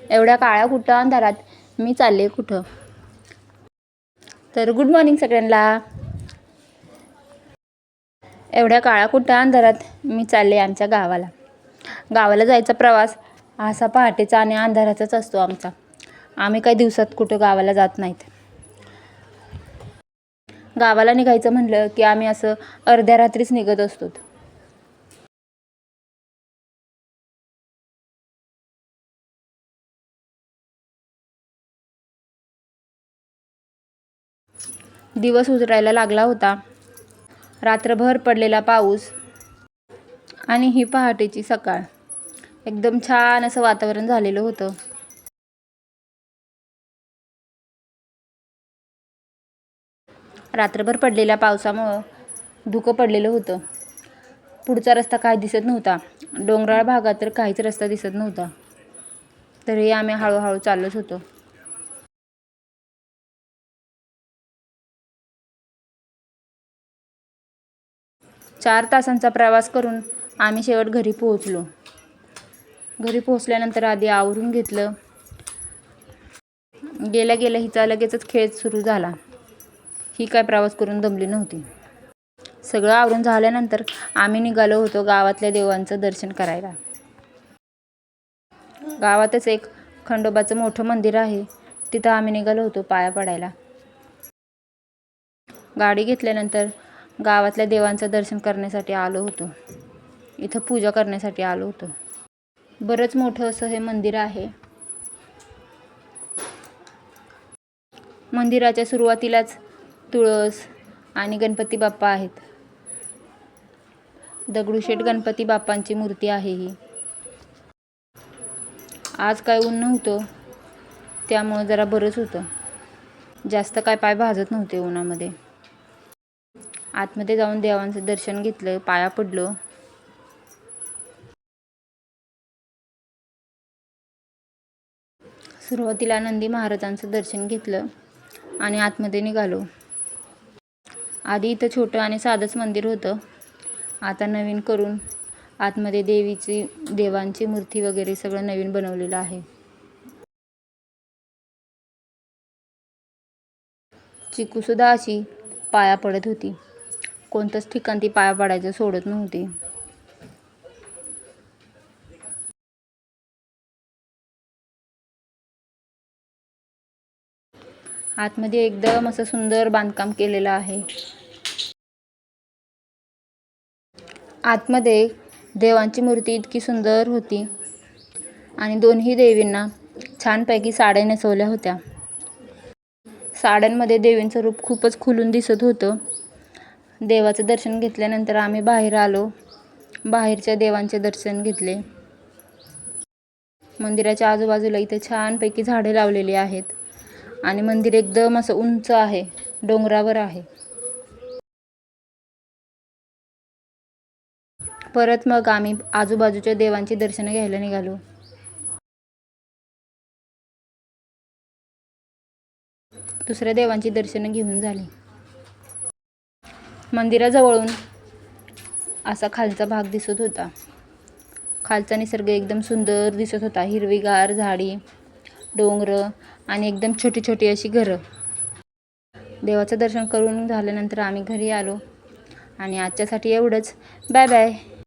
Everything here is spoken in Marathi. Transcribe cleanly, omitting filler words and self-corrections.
एवढ्या काळ्या कुठं अंधारात मी चालले कुठं? तर गुड मॉर्निंग सगळ्यांना. एवढ्या काळ्या कुठं अंधारात मी चालले आमच्या गावाला. गावाला जायचा प्रवास असा पहाटेचा आणि अंधाराचाच असतो आमचा. आम्ही काही दिवसात कुठं गावाला जात नाहीत. गावाला निघायचं म्हणलं की आम्ही असं अर्ध्या रात्रीच निघत असतो. दिवस उजडायला लागला होता. रात्रभर पडलेला पाऊस आणि ही पहाटेची सकाळ. एकदम छान असं वातावरण झालेलं होतं. रात्रभर पडलेल्या पावसामुळं धुकं पडलेलं होतं. पुढचा रस्ता काय दिसत नव्हता. डोंगराळ भागात तर काहीच रस्ता दिसत नव्हता. तरी आम्ही हळूहळू चालत होतो. चार तासांचा प्रवास करून आम्ही शेवट घरी पोहोचलो. घरी पोहोचल्यानंतर आधी आवरून घेतलं. गेल्या गेल्या हिचा लगेचच खेळ सुरू झाला. ही काय प्रवास करून दमली नव्हती. सगळं आवरून झाल्यानंतर आम्ही निघालो होतो गावातल्या देवांचं दर्शन करायला. गावातच एक खंडोबाचं मोठं मंदिर आहे. तिथं आम्ही निघालो होतो पाया पडायला. गाडी घेतल्यानंतर गावातल्या देवांचं दर्शन करण्यासाठी आलो होतो. इथं पूजा करण्यासाठी आलो होतो. बरंच मोठं असं हे मंदिर आहे. मंदिराच्या सुरुवातीलाच तुळस आणि गणपती बाप्पा आहेत. दगडूशेठ गणपती बाप्पांची मूर्ती आहे ही. आज काय ऊन नव्हतं, त्यामुळं जरा बरंच होतं. जास्त काय पाय भाजत नव्हते उन्हामध्ये. आतमध्ये जाऊन देवांचं दर्शन घेतलं, पाया पडलो. सुरुवातीला नंदी महाराजांचं दर्शन घेतलं आणि आतमध्ये निघालो. आधी इथं छोटं आणि साधंच मंदिर होतं. आता नवीन करून आतमध्ये देवांची मूर्ती वगैरे सगळं नवीन बनवलेलं आहे. चिकूसुद्धा अशी पाया पडत होती. कोणतंच ठिकाण ती पाया पडायचं सोडत नव्हती. आतमध्ये एकदम असं सुंदर बांधकाम केलेलं आहे. आतमध्ये देवांची मूर्ती इतकी सुंदर होती आणि दोन्ही देवींना छानपैकी साड्या नेसवल्या होत्या. साड्यांमध्ये देवींचं रूप खूपच खुलून दिसत होतं. देवाचं दर्शन घेतल्यानंतर आम्ही बाहेर आलो. बाहेरच्या देवांचे दर्शन घेतले. मंदिराच्या आजूबाजूला इथे छानपैकी झाडे लावलेली आहेत आणि मंदिर एकदम असं उंच आहे, डोंगरावर आहे. परत मग आम्ही आजूबाजूच्या देवांची दर्शनं घ्यायला निघालो. दुसऱ्या देवांची दर्शनं घेऊन झाली. मंदिराजवळून असा खालचा भाग दिसत होता. खालचा निसर्ग एकदम सुंदर दिसत होता. हिरवीगार झाडी, डोंगरं आणि एकदम छोटी छोटी अशी घरं. देवाचं दर्शन करून झाल्यानंतर आम्ही घरी आलो आणि आजच्यासाठी एवढंच. Bye bye.